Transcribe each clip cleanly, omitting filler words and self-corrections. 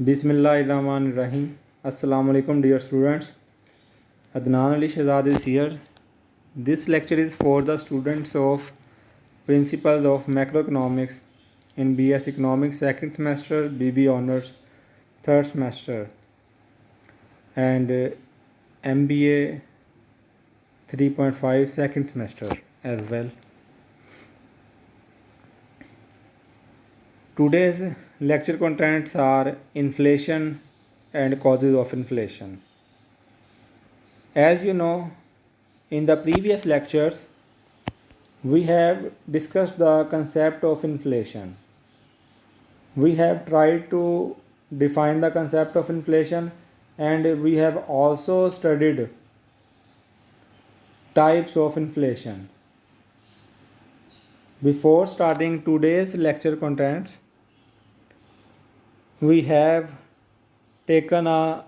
Bismillahirrahmanirrahim. Assalamu alaikum dear students. Adnan Ali Shahzad is here. This lecture is for the students of Principles of Macroeconomics in BS Economics second semester, BB Honors third semester, and MBA 3.5 second semester as well. Today's lecture contents are inflation and causes of inflation. As you know, in the previous lectures, we have discussed the concept of inflation. We have tried to define the concept of inflation, and we have also studied types of inflation. Before starting today's lecture contents, we have taken a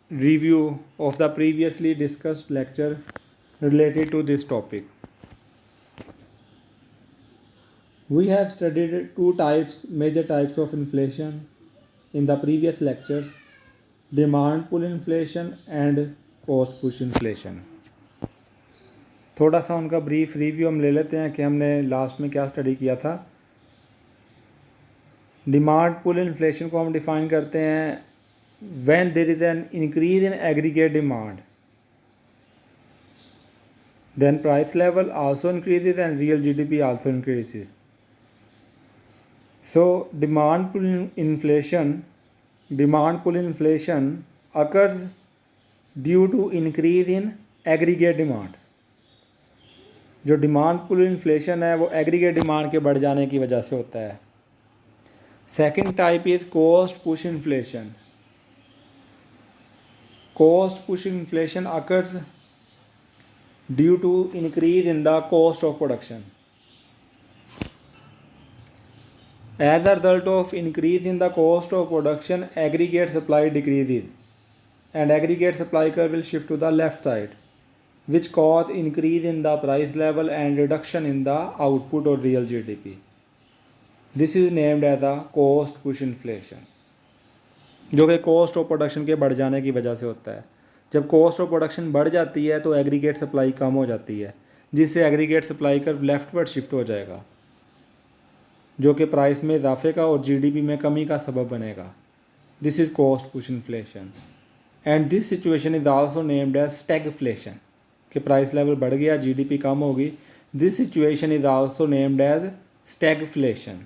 review of the previously discussed lecture related to this topic. We have studied two major types of inflation in the previous lectures: demand pull inflation and cost push inflation. थोड़ा सा उनका brief review हम ले लेते हैं कि हमने last में क्या स्टडी किया था। डिमांड पुल इन्फ्लेशन को हम डिफाइन करते हैं when there is an increase in aggregate demand, then price level also increases and real GDP also increases. So demand pull inflation occurs due to increase in aggregate demand. जो demand पुल inflation है वो aggregate demand के बढ़ जाने की वजह से होता है. Second type is cost push inflation. Cost push inflation occurs due to increase in the cost of production. As a result of increase in the cost of production, aggregate supply decreases and aggregate supply curve will shift to the left side, which cause increase in the price level and reduction in the output or real GDP. This is named as a cost push inflation, जो कि cost of production के बढ़ जाने की वजह से होता है. जब cost of production बढ़ जाती है तो aggregate supply कम हो जाती है, जिससे aggregate supply curve leftward shift हो जाएगा, जो कि प्राइस में इजाफे का और जीडीपी में कमी का सबब बनेगा. This is cost push inflation and this situation is also named as stagflation, कि प्राइस लेवल बढ़ गया, जीडीपी कम होगी. This situation is also named as stagflation.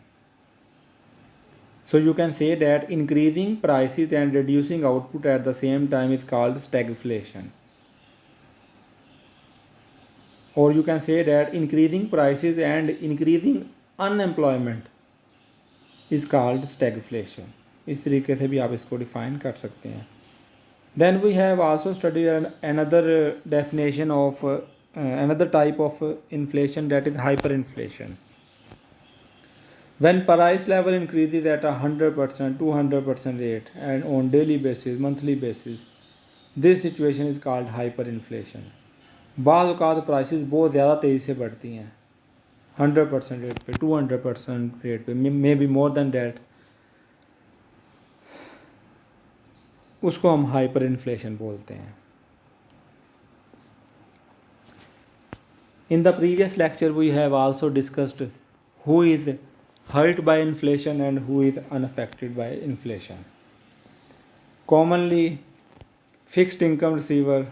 So you can say that increasing prices and reducing output at the same time is called stagflation, और you can say that increasing prices and increasing unemployment is called stagflation. इस तरीके से भी आप इसको define कर सकते हैं. Then we have also studied another definition of another type of inflation, that is hyper inflation. When price level increases at 100%, 200% rate and on daily basis, monthly basis, this situation is called hyper inflation. बाज़ औक़ात prices बहुत ज़्यादा तेज़ी से बढ़ती हैं, 100% rate पे, 200% rate पे, may be more than that, उसको हम हाइपर इन्फ्लेशन बोलते हैं. In the previous lecture we have also discussed who is hurt by inflation and who is unaffected by inflation. Commonly fixed income receiver,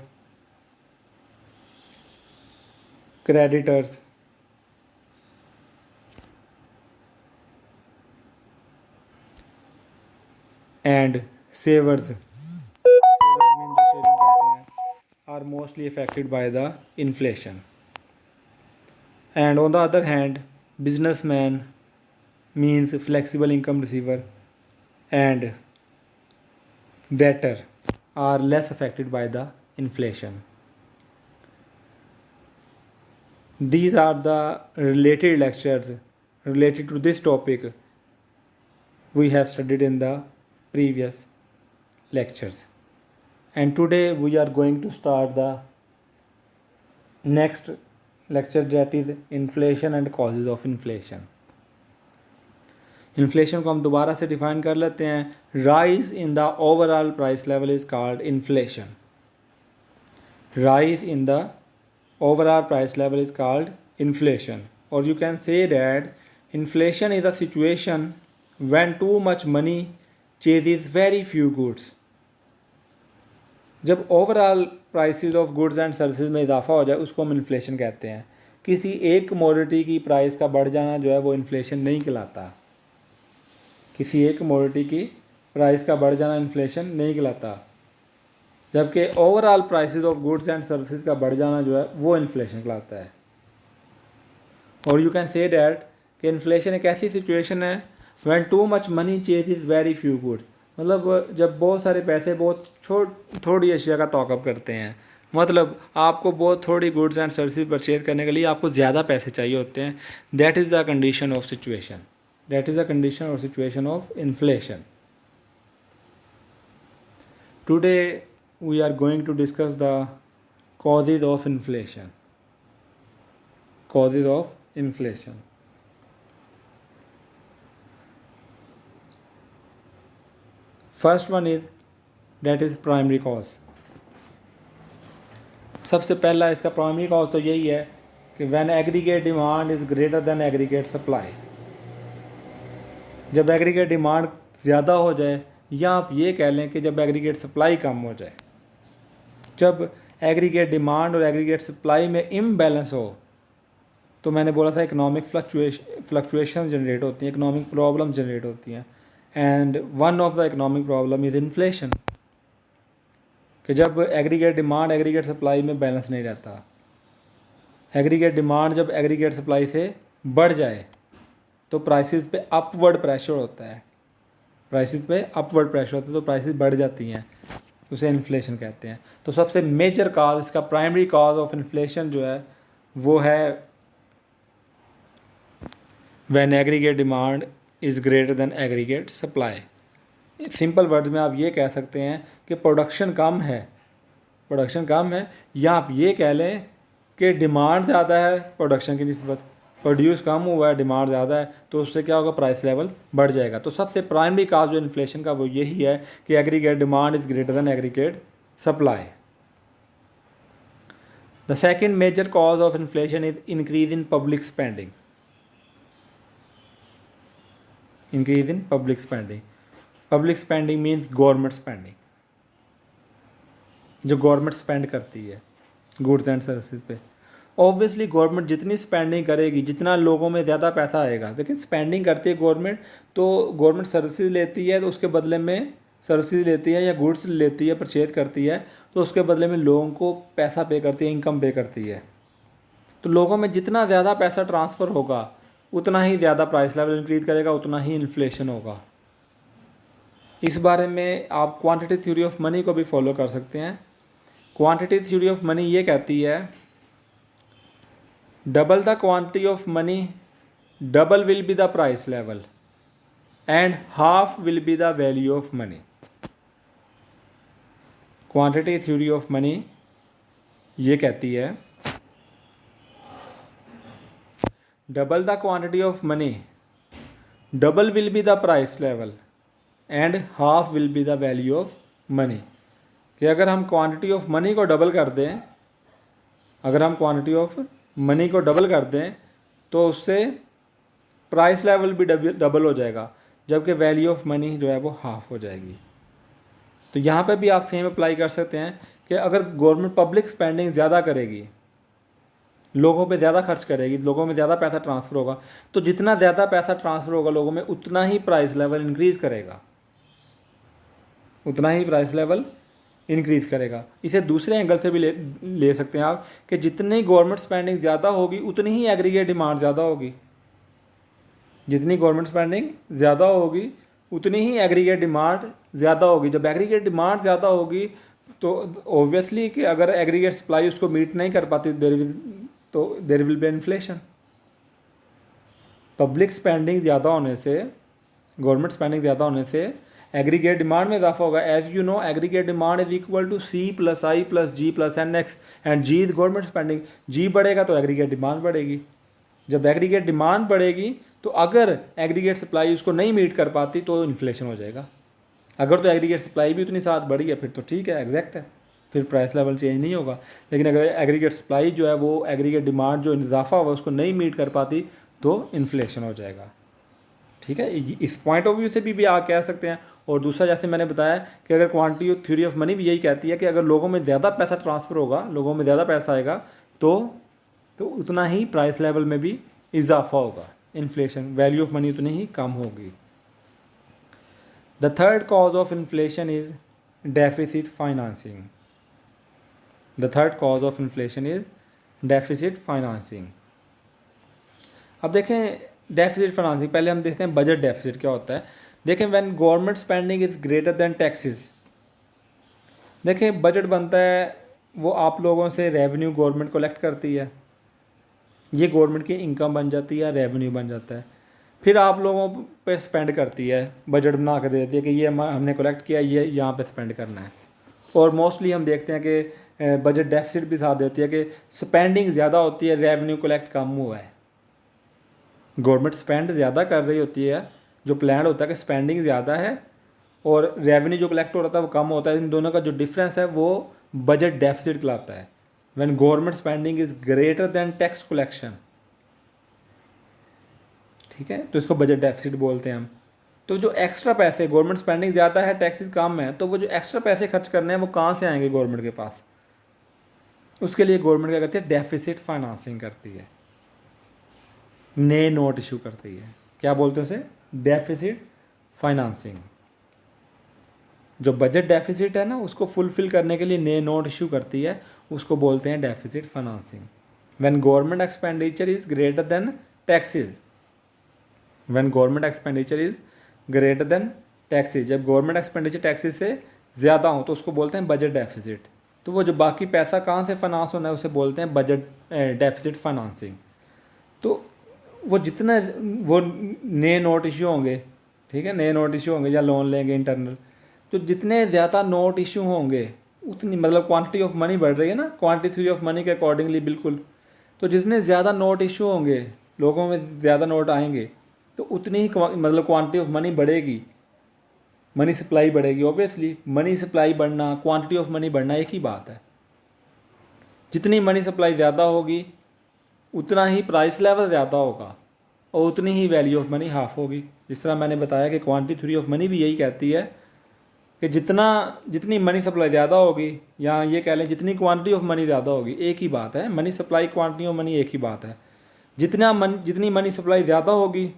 creditors, and savers are mostly affected by the inflation. And on the other hand, businessman means flexible income receiver and debtor are less affected by the inflation. These are the related lectures related to this topic we have studied in the previous lectures, and today we are going to start the next lecture, that is inflation and causes of inflation. Inflation को हम दोबारा से define कर लेते हैं। Rise in the overall price level is called inflation. Rise in the overall price level is called inflation. और you can say that inflation is a situation when too much money chases very few goods. जब overall prices of goods and services में इजाफा हो जाए उसको हम inflation कहते हैं। किसी एक कमोडिटी की प्राइस का बढ़ जाना जो है वो इन्फ्लेशन नहीं कहलाता। किसी एक कमोडिटी की प्राइस का बढ़ जाना इन्फ्लेशन नहीं कहलाता, जबकि overall prices of goods and services का बढ़ जाना जो है वो इन्फ्लेशन कहलाता है। और यू कैन से डैट कि इन्फ्लेशन एक ऐसी सिचुएशन है when too much money chases very few goods, मतलब जब बहुत सारे पैसे बहुत थोड़ी अशिया का तौक़ुफ़ करते हैं। मतलब आपको बहुत थोड़ी गुड्स एंड सर्विसेज परचेज करने के लिए आपको ज़्यादा पैसे चाहिए होते हैं। That is the condition of situation. That is the condition और situation of inflation. Today we are going to discuss the causes of inflation. Causes of inflation. First one is that is primary cause. सबसे पहला इसका primary cause तो यही है कि when aggregate demand is greater than aggregate supply. जब aggregate demand ज़्यादा हो जाए, या आप ये कह लें कि जब एग्रीगेट सप्लाई कम हो जाए। जब एग्रीगेट डिमांड और एग्रीगेट सप्लाई में इम्बैलेंस हो तो मैंने बोला था इकोनॉमिक फ्लक्चुएशन जनरेट होती हैं, इकोनॉमिक प्रॉब्लम जनरेट होती हैं। And one of the economic problem is inflation, कि जब एग्रीगेट डिमांड एग्रीगेट सप्लाई में बैलेंस नहीं रहता। एग्रीगेट डिमांड जब एग्रीगेट सप्लाई से बढ़ जाए तो प्राइसेस पे अपवर्ड प्रेशर होता है। प्राइसेस पे अपवर्ड प्रेशर होता है तो प्राइसेस बढ़ जाती हैं, उसे इन्फ्लेशन कहते हैं। तो सबसे मेजर काज, इसका प्राइमरी काज ऑफ इन्फ्लेशन जो है वो है when aggregate demand is greater than aggregate supply. Simple words में आप ये कह सकते हैं कि प्रोडक्शन कम है, या आप ये कह लें कि डिमांड ज़्यादा है प्रोडक्शन की निस्बत। प्रोड्यूस कम हुआ है, डिमांड ज़्यादा है, तो उससे क्या होगा, प्राइस लेवल बढ़ जाएगा। तो सबसे प्राइमरी काज जो इन्फ्लेशन का वो यही है कि aggregate demand is greater than aggregate supply. The second major cause of inflation is increase in public spending. Increase in public spending. Public spending means government spending, जो गवर्नमेंट स्पेंड करती है goods and services पे। Obviously government जितनी spending करेगी, जितना लोगों में ज़्यादा पैसा आएगा, लेकिन स्पेंडिंग करती है गवर्नमेंट, तो गवर्नमेंट सर्विसेज लेती है, तो उसके बदले में सर्विसेज लेती है या गुड्स लेती है, परचेज करती है, तो उसके बदले में लोगों को पैसा पे करती है, इनकम पे करती है। तो लोगों में जितना ज़्यादा पैसा ट्रांसफ़र होगा उतना ही ज़्यादा प्राइस लेवल इंक्रीज करेगा, उतना ही इन्फ्लेशन होगा। इस बारे में आप क्वांटिटी थ्योरी ऑफ मनी को भी फॉलो कर सकते हैं। क्वांटिटी थ्योरी ऑफ मनी ये कहती है double the quantity of money double will be the price level and half will be the value of money. Quantity theory of money ये कहती है double the quantity of money double will be the price level and half will be the value of money. कि अगर हम quantity of money को double कर दें, तो उससे प्राइस लेवल भी डबल हो जाएगा, जबकि वैल्यू ऑफ मनी जो है वो हाफ हो जाएगी। तो यहाँ पे भी आप सेम अप्लाई कर सकते हैं कि अगर गवर्नमेंट पब्लिक स्पेंडिंग ज़्यादा करेगी, लोगों पे ज़्यादा खर्च करेगी, लोगों में ज़्यादा पैसा ट्रांसफ़र होगा, तो जितना ज़्यादा पैसा ट्रांसफ़र होगा लोगों में उतना ही प्राइस लेवल इंक्रीज़ करेगा, इसे दूसरे एंगल से भी ले सकते हैं आप कि जितनी गवर्नमेंट स्पेंडिंग ज़्यादा होगी उतनी ही एग्रीगेट डिमांड ज़्यादा होगी। जितनी गवर्नमेंट स्पेंडिंग ज़्यादा होगी उतनी ही एग्रीगेट डिमांड ज़्यादा होगी। जब एग्रीगेट डिमांड ज़्यादा होगी तो ऑब्वियसली कि अगर एग्रीगेट सप्लाई उसको मीट नहीं कर पाती तो there will be inflation. Public spending ज़्यादा होने से, गवर्नमेंट स्पेंडिंग ज़्यादा होने से एग्रीगेट डिमांड में इजाफा होगा। As you know aggregate demand is equal to C + I + G + NX and G is government spending. G बढ़ेगा तो एग्रीगेट डिमांड बढ़ेगी। जब एग्रीगेट डिमांड बढ़ेगी तो अगर एग्रीगेट सप्लाई उसको नहीं मीट कर पाती तो इन्फ्लेशन हो जाएगा। अगर तो एग्रीगेट सप्लाई भी उतनी साथ बढ़ी है फिर तो ठीक है, एग्जैक्ट है, फिर प्राइस लेवल चेंज नहीं होगा। लेकिन अगर एग्रीगेट सप्लाई जो है वो एग्रीगेट डिमांड जो इजाफा हुआ उसको नहीं मीट कर पाती तो इन्फ्लेशन हो जाएगा। ठीक है, इस पॉइंट ऑफ व्यू से भी आप कह सकते हैं। और दूसरा, जैसे मैंने बताया कि अगर quantity of theory of money भी यही कहती है कि अगर लोगों में ज़्यादा पैसा ट्रांसफ़र होगा, लोगों में ज़्यादा पैसा आएगा तो उतना ही प्राइस लेवल में भी इजाफा होगा, इन्फ्लेशन वैल्यू ऑफ मनी उतनी ही कम होगी। The third cause of inflation is deficit financing. The third cause of inflation is deficit financing. अब देखें डेफिसिट फाइनेंसिंग, पहले हम देखते हैं बजट डेफिसिट क्या होता है। देखें when government spending is greater then taxes. देखें बजट बनता है, वो आप लोगों से रेवेन्यू गवर्नमेंट कलेक्ट करती है, ये गवर्नमेंट की इनकम बन जाती है, रेवेन्यू बन जाता है। फिर आप लोगों पे स्पेंड करती है, बजट बना के देती है कि ये हमने कलेक्ट किया, ये यहाँ पे स्पेंड करना है। और मोस्टली हम देखते हैं कि बजट डेफिसिट भी साथ देती है कि स्पेंडिंग ज़्यादा होती है, रेवेन्यू कलेक्ट कम हुआ है। गवर्नमेंट स्पेंड ज़्यादा कर रही होती है, जो प्लान होता है कि स्पेंडिंग ज़्यादा है और रेवेन्यू जो कलेक्ट हो रहा था वो कम होता है। इन दोनों का जो डिफरेंस है वो बजट डेफिसिट कहलाता है। When government spending is greater then tax collection, ठीक है, तो इसको बजट डेफिसिट बोलते हैं हम। तो जो एक्स्ट्रा पैसे, गवर्नमेंट स्पेंडिंग ज़्यादा है, टैक्सेस कम है, तो वो जो एक्स्ट्रा पैसे खर्च करने हैं वो कहाँ से आएंगे गवर्नमेंट के पास? उसके लिए गवर्नमेंट क्या करती है? डेफिसिट फाइनेंसिंग करती है, नए नोट इशू करती है। क्या बोलते हैं उसे? Deficit financing. जो बजट डेफिसिट है ना, उसको फुलफिल करने के लिए नए नोट इशू करती है, उसको बोलते हैं deficit financing. When government expenditure is greater than taxes, when government expenditure is greater than taxes, जब गवर्नमेंट एक्सपेंडिचर टैक्सेस से ज़्यादा हो तो उसको बोलते हैं बजट डेफिसिट। तो वो जो बाकी पैसा कहाँ से फाइनेंस होना है उसे बोलते हैं बजट डेफिसिट फाइनेंसिंग। तो वो जितना वो नए नोट इशू होंगे, ठीक है, नए नोट इशू होंगे या लोन लेंगे इंटरनल, तो जितने ज़्यादा नोट इशू होंगे उतनी, मतलब क्वांटिटी ऑफ मनी बढ़ रही है ना, क्वांटिटी थ्योरी ऑफ मनी के अकॉर्डिंगली बिल्कुल। तो जितने ज़्यादा नोट इशू होंगे, लोगों में ज़्यादा नोट आएंगे, तो उतनी ही मतलब क्वांटिटी ऑफ मनी बढ़ेगी, मनी सप्लाई बढ़ेगी। ऑब्वियसली मनी सप्लाई बढ़ना, क्वांटिटी ऑफ मनी बढ़ना एक ही बात है। जितनी मनी सप्लाई ज़्यादा होगी उतना ही प्राइस लेवल ज़्यादा होगा और उतनी ही वैल्यू ऑफ मनी हाफ होगी। जिस तरह मैंने बताया कि क्वांटिटी थ्योरी ऑफ मनी भी यही कहती है कि जितनी मनी सप्लाई ज़्यादा होगी, या ये कह लें जितनी क्वांटिटी ऑफ मनी ज़्यादा होगी, एक ही बात है, money supply quantity of money एक ही बात है। जितनी मनी सप्लाई ज़्यादा होगी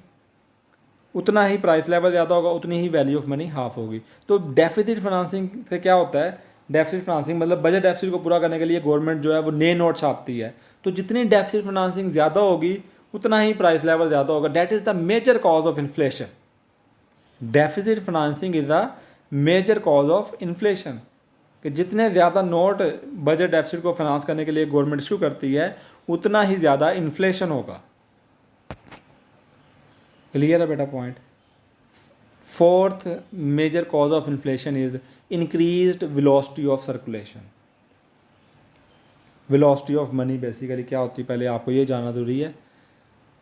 उतना ही प्राइस लेवल ज़्यादा होगा, उतनी ही वैल्यू ऑफ मनी हाफ होगी। तो डेफिसिट फाइनेंसिंग से क्या होता है? डेफिसिट फाइनेंसिंग मतलब बजट डेफिसिट को पूरा करने के लिए गवर्नमेंट जो है वो नए नोट छापती है। तो जितनी डेफिसिट फाइनेंसिंग ज़्यादा होगी उतना ही प्राइस लेवल ज़्यादा होगा। That is the major cause of inflation. Deficit financing is the major cause of inflation, कि जितने ज़्यादा नोट बजट डेफिसिट को फाइनेंस करने के लिए गवर्नमेंट इशू करती है उतना ही ज़्यादा इन्फ्लेशन होगा। क्लियर है बेटा point? Fourth major cause of inflation is increased velocity of circulation. Velocity of money basically क्या होती है, पहले आपको ये जानना जरूरी है।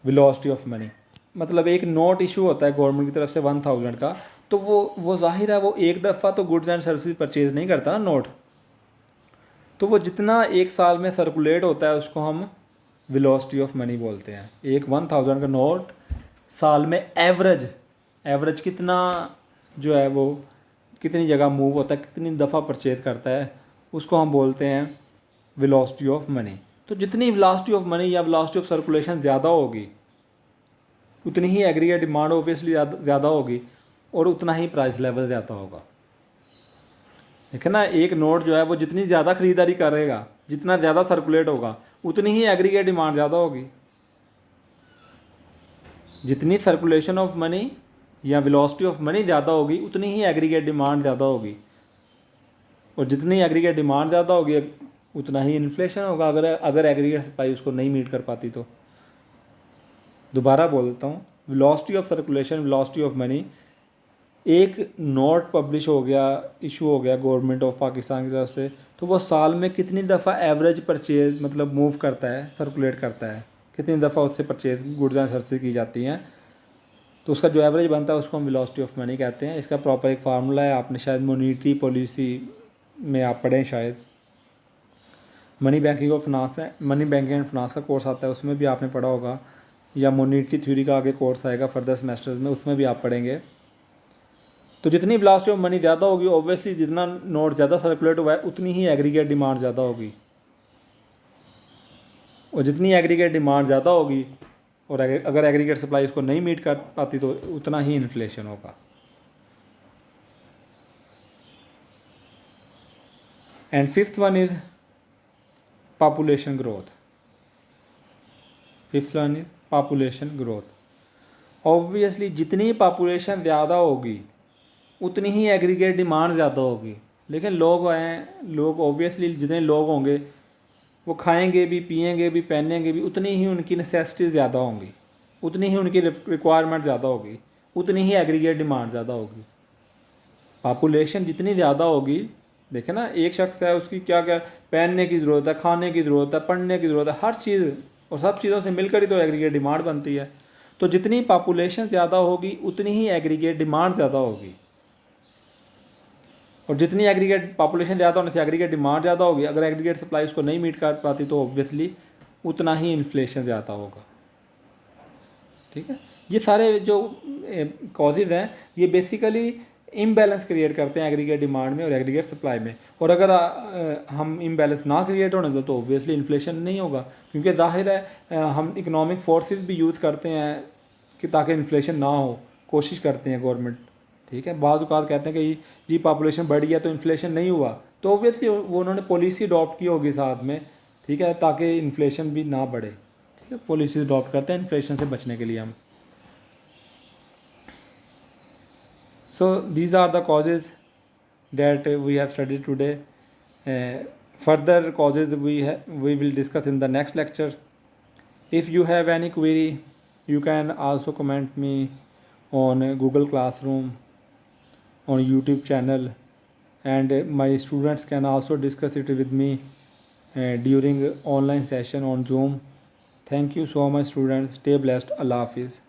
वेलोसिटी ऑफ मनी मतलब एक नोट इशू होता है गवर्नमेंट की तरफ से 1000 का, तो वो जाहिर है वो एक दफ़ा तो गुड्स एंड सर्विसेज परचेज नहीं करता ना नोट, तो वो जितना एक साल में सर्कुलेट होता है उसको हम वेलोसिटी ऑफ मनी बोलते हैं। एक 1000 का नोट साल में एवरेज कितना जो है वो कितनी जगह मूव होता है, कितनी दफ़ा परचेज करता है, उसको हम बोलते हैं वेलोसिटी ऑफ मनी। तो जितनी वेलोसिटी ऑफ मनी या वेलोसिटी ऑफ सर्कुलेशन ज़्यादा होगी उतनी ही एग्रीगेट डिमांड ऑब्वियसली ज़्यादा होगी और उतना ही प्राइस लेवल ज़्यादा होगा। ठीक है ना, एक नोट जो है वो जितनी ज़्यादा ख़रीदारी करेगा, जितना ज़्यादा सर्कुलेट होगा, उतनी ही एग्रीगेट डिमांड ज़्यादा होगी। जितनी सर्कुलेशन ऑफ मनी या वेलोसिटी ऑफ मनी ज़्यादा होगी उतनी ही एग्रीगेट डिमांड ज़्यादा होगी, और जितनी एग्रीगेट डिमांड ज़्यादा होगी उतना ही इन्फ्लेशन होगा अगर एग्रीगेट सप्लाई उसको नहीं मीट कर पाती तो। दोबारा बोल देता हूँ, velocity of circulation, velocity of money. एक नोट पब्लिश हो गया, इशू हो गया गवर्नमेंट ऑफ पाकिस्तान की तरफ से, तो वो साल में कितनी दफ़ा एवरेज परचेज मतलब मूव करता है, सर्कुलेट करता है, कितनी दफ़ा उससे परचेज गुड्स एंड सर्विसेज की जाती हैं, तो उसका जो एवरेज बनता है उसको हम वेलोसिटी ऑफ मनी कहते हैं। इसका प्रॉपर एक फार्मूला है, आपने शायद मॉनेटरी पॉलिसी में आप पढ़ें, शायद मनी बैंकिंग और फिनांस है, मनी बैंकिंग एंड फिनांस का कोर्स आता है, उसमें भी आपने पढ़ा होगा, या मॉनेटरी थ्योरी का आगे कोर्स आएगा फर्दर सेमेस्टर्स में, उसमें भी आप पढ़ेंगे। तो जितनी वेलोसिटी ऑफ मनी ज़्यादा होगी, ऑब्वियसली जितना नोट ज़्यादा सर्कुलेट हुआ है उतनी ही एग्रीगेट डिमांड ज़्यादा होगी, और जितनी एग्रीगेट डिमांड ज़्यादा होगी और अगर एग्रीगेट सप्लाई इसको नहीं मीट कर पाती तो उतना ही इन्फ्लेशन होगा। And fifth one is population growth. Fifth one is population growth. Obviously जितनी पॉपुलेशन ज़्यादा होगी उतनी ही एग्रीगेट डिमांड ज़्यादा होगी, लेकिन लोग हैं, लोग ऑब्वियसली जितने लोग होंगे वो खाएंगे भी, पिएंगे भी, पहनेंगे भी, उतनी ही उनकी नेसेसिटी ज़्यादा होंगी, उतनी ही उनकी रिक्वायरमेंट ज़्यादा होगी, उतनी ही एग्रीगेट डिमांड ज़्यादा होगी। पॉपुलेशन जितनी ज़्यादा होगी, देखें ना, एक शख्स है, उसकी क्या क्या पहनने की ज़रूरत है, खाने की ज़रूरत है, पढ़ने की ज़रूरत है, हर चीज़, और सब चीज़ों से मिलकर ही तो एग्रीगेट डिमांड बनती है। तो जितनी पॉपुलेशन ज़्यादा होगी उतनी ही एग्रीगेट डिमांड ज़्यादा होगी, और जितनी एग्रीगेट पॉपुलेशन ज़्यादा होने से एग्रीगेट डिमांड ज़्यादा होगी, अगर एग्रीगेट सप्लाई उसको नहीं मीट कर पाती तो ऑब्वियसली उतना ही इन्फ्लेशन ज़्यादा होगा। ठीक है, ये सारे जो कॉजेज़ हैं ये बेसिकली इम्बैलेंस क्रिएट करते हैं एग्रीगेट डिमांड में और एग्रीगेट सप्लाई में, और अगर हम इम्बैलेंस ना क्रिएट होने दो तो ऑब्वियसली इन्फ्लेशन नहीं होगा, क्योंकि जाहिर है हम इकोनॉमिक फोर्सेस भी यूज़ करते हैं कि ताकि इन्फ्लेशन ना हो, कोशिश करते हैं गवर्नमेंट। ठीक है, बाज़ औक़ात कहते हैं कि जी पॉपुलेशन बढ़ गया तो इन्फ्लेशन नहीं हुआ, तो ऑब्वियसली वो उन्होंने पॉलिसी अडॉप्ट की होगी साथ में, ठीक है, ताकि इन्फ्लेशन भी ना बढ़े। ठीक है, पॉलिसी अडॉप्ट करते हैं इन्फ्लेशन से बचने के लिए हम। So these are the causes that we have studied today. Further causes we will discuss in the next lecture. If you have any query, you can also comment me on Google Classroom, on YouTube channel, and my students can also discuss it with me during online session on Zoom. Thank you so much, students. Stay blessed. Allah Hafiz.